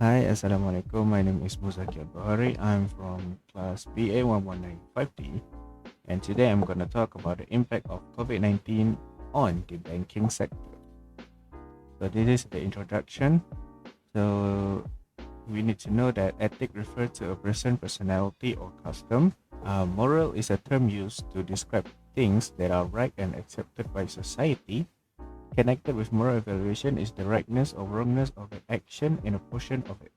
Hi, Assalamualaikum. My name is Muzakkir Al Bukhari. I'm from class BA1195D, and today I'm going to talk about the impact of COVID-19 on the banking sector. So, this is the introduction. So, we need to know that ethic refers to a person, personality, or custom. Moral is a term used to describe things that are right and accepted by society. Connected with moral evaluation is the rightness or wrongness of an action in a portion of it.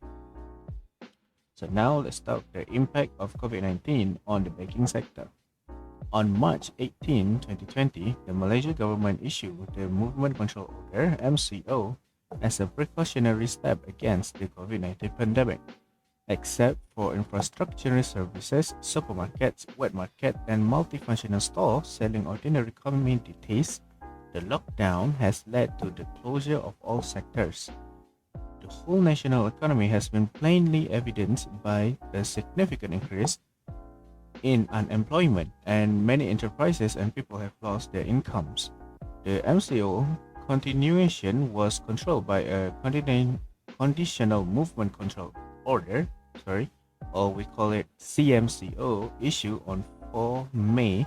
So now let's talk the impact of COVID-19 on the banking sector. On March 18, 2020, the Malaysia government issued the Movement Control Order (MCO) as a precautionary step against the COVID-19 pandemic. Except for infrastructure services, supermarkets, wet market, and multifunctional stores selling ordinary commodities, the lockdown has led to the closure of all sectors. The whole national economy has been plainly evidenced by a significant increase in unemployment, and many enterprises and people have lost their incomes. The MCO continuation was controlled by a conditional movement control order, or we call it CMCO, issue on 4 May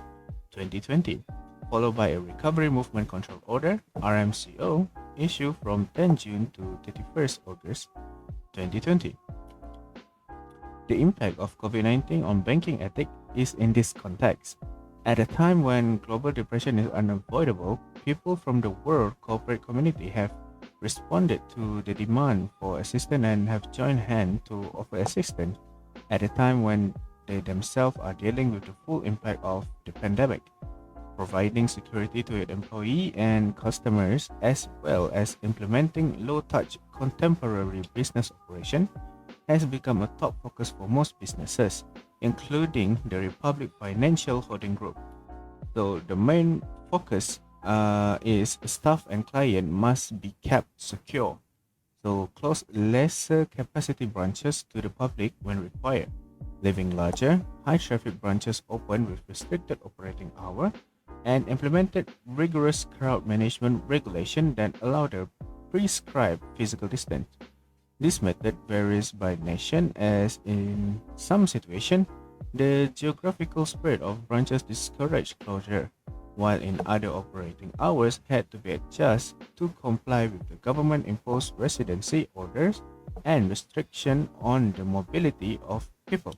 2020, followed by a recovery movement control order RMCO issue from 10 June to 31st August 2020. The impact of COVID-19 on banking ethics is in this context. At a time when global depression is unavoidable, people from the world corporate community have responded to the demand for assistance and have joined hands to offer assistance at a time when they themselves are dealing with the full impact of the pandemic. Providing security to its employees and customers, as well as implementing low-touch contemporary business operation, has become a top focus for most businesses, including the Republic Financial Holding Group. So the main focus is staff and client must be kept secure. So close lesser capacity branches to the public when required, leaving larger, high traffic branches open with restricted operating hour, and implemented rigorous crowd management regulation that allow the prescribed physical distance. This method varies by nation, as in some situations, the geographical spread of branches discouraged closure, while in other operating hours had to be adjusted to comply with the government-imposed residency orders and restriction on the mobility of people.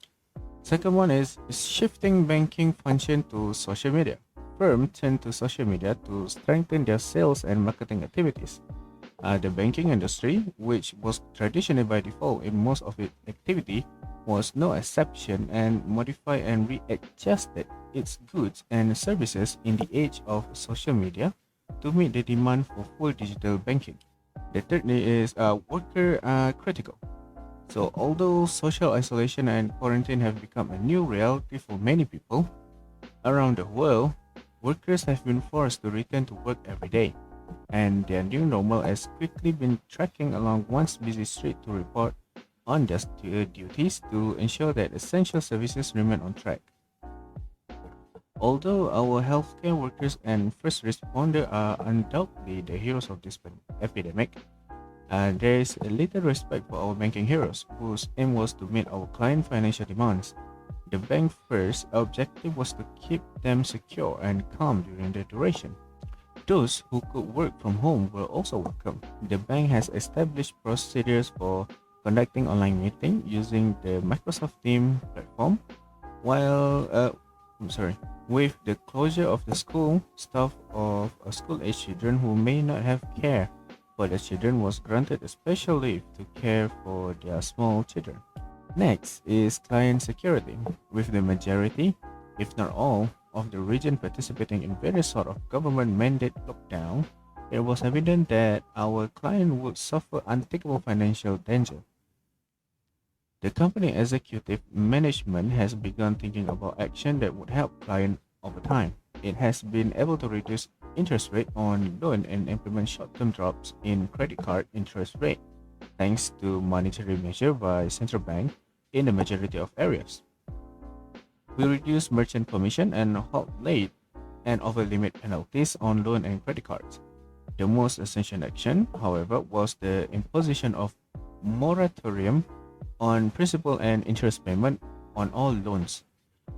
Second one is shifting banking function to social media. Firms turn to social media to strengthen their sales and marketing activities. The banking industry, which was traditionally by default in most of its activity, was no exception and modified and readjusted its goods and services in the age of social media to meet the demand for full digital banking. The third is worker critical. So although social isolation and quarantine have become a new reality for many people around the world, workers have been forced to return to work every day, and their new normal has quickly been tracking along one's busy street to report on their duties to ensure that essential services remain on track. Although our healthcare workers and first responders are undoubtedly the heroes of this epidemic, there is little respect for our banking heroes, whose aim was to meet our client financial demands. The bank's first objective was to keep them secure and calm during the duration. Those who could work from home were also welcome. The bank has established procedures for conducting online meeting using the Microsoft Teams platform. While, with the closure of the school, staff of school-age children who may not have care for their children was granted a special leave to care for their small children. Next is client security. With the majority, if not all, of the region participating in various sort of government mandate lockdown, it was evident that our client would suffer unthinkable financial danger. The company executive management has begun thinking about action that would help client over time. It has been able to reduce interest rate on loan and implement short-term drops in credit card interest rate, thanks to monetary measure by central bank in the majority of areas. We reduce merchant commission and halt late and over limit penalties on loan and credit cards. The most essential action, however, was the imposition of moratorium on principal and interest payment on all loans.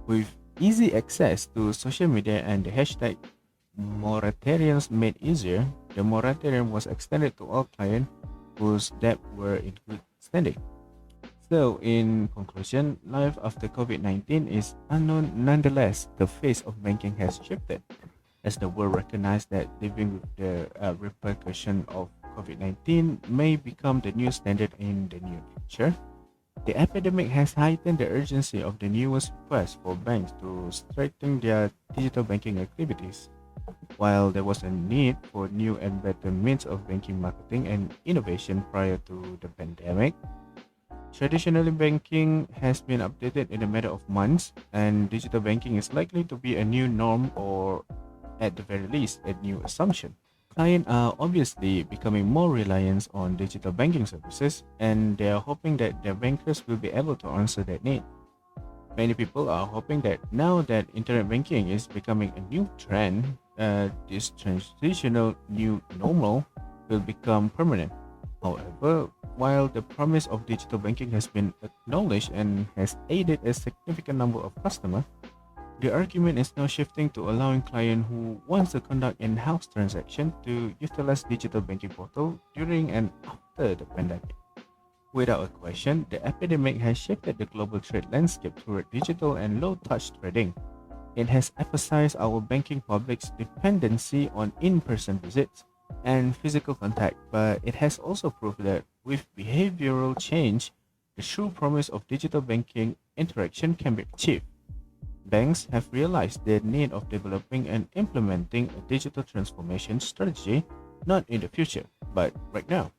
With easy access to social media and the hashtag moratoriums made easier, the moratorium was extended to all clients whose debt were in good standing. So, in conclusion, life after COVID 19 is unknown. Nonetheless, the face of banking has shifted as the world recognized that living with the repercussion of COVID 19 may become the new standard in the near future. The epidemic has heightened the urgency of the newest request for banks to strengthen their digital banking activities. While there was a need for new and better means of banking marketing and innovation prior to the pandemic, traditionally banking has been updated in a matter of months, and digital banking is likely to be a new norm or, at the very least, a new assumption. Clients are obviously becoming more reliant on digital banking services, and they are hoping that their bankers will be able to answer that need. Many people are hoping that now that internet banking is becoming a new trend, this transitional new normal will become permanent. However, while the promise of digital banking has been acknowledged and has aided a significant number of customers, the argument is now shifting to allowing clients who wants to conduct in-house transaction to utilize digital banking portal during and after the pandemic. Without a question, the epidemic has shifted the global trade landscape toward digital and low-touch trading. It has emphasized our banking public's dependency on in-person visits and physical contact, but it has also proved that with behavioral change, the true promise of digital banking interaction can be achieved. Banks have realized the need of developing and implementing a digital transformation strategy not in the future, but right now.